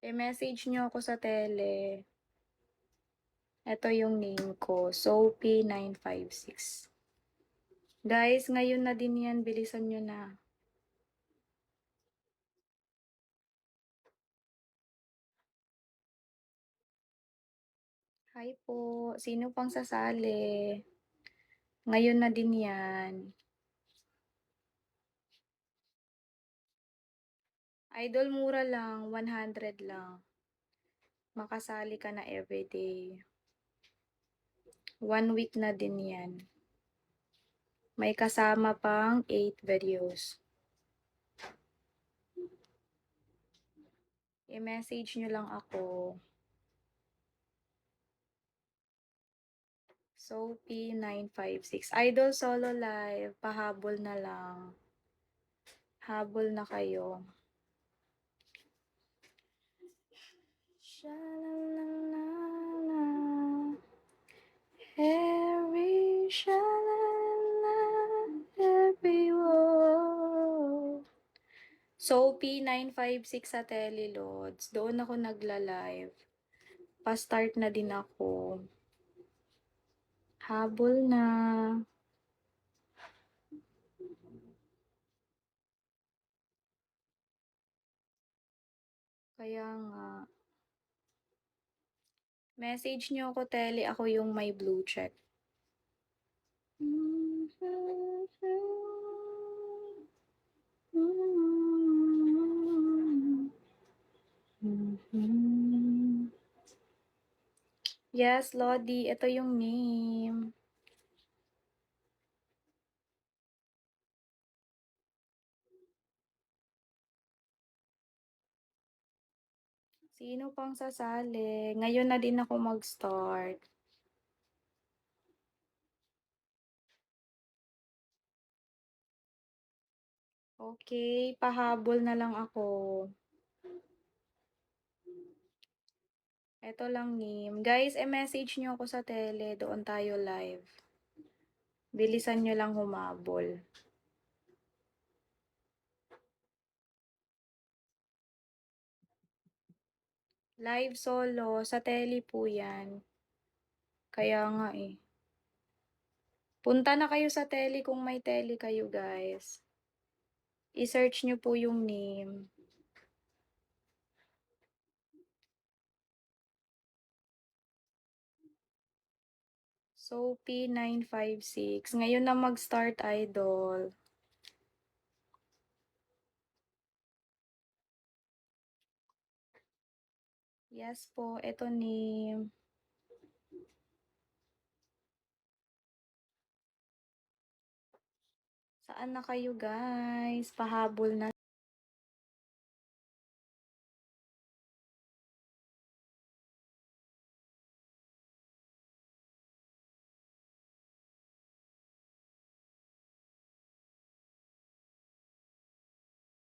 I-message nyo ako sa tele. Ito yung name ko, Sophie956. Guys, ngayon na din yan. Bilisan nyo na. Hi po. Sino pang sasali? Ngayon na din yan. Idol, mura lang. 100 lang. Makasali ka na everyday. 1 week na din yan. May kasama pang 8 videos. I-message nyo lang ako. Sophie956. Idol solo live. Pahabol na lang. Habol na kayo. Sha-la-la-la-la. Every sha-la-la, every word. Sophie956 sa Telelods. Doon ako nagla-live. Pa-start na din ako. Habol na. Kaya nga. Message nyo ako, Tele. Ako yung may blue check. Yes, Lodi. Ito yung name. Sino pang sasali? Ngayon na din ako mag-start. Okay, pahabol na lang ako. Ito lang name. Guys, message nyo ako sa tele. Doon tayo live. Bilisan nyo lang humabol. Live solo. Sa tele po yan. Kaya nga eh. Punta na kayo sa tele kung may tele kayo, guys. I-search nyo po yung name. Sophie956. Ngayon na mag-start, idol. Yes po, ito name. Saan na kayo, guys? Pahabol na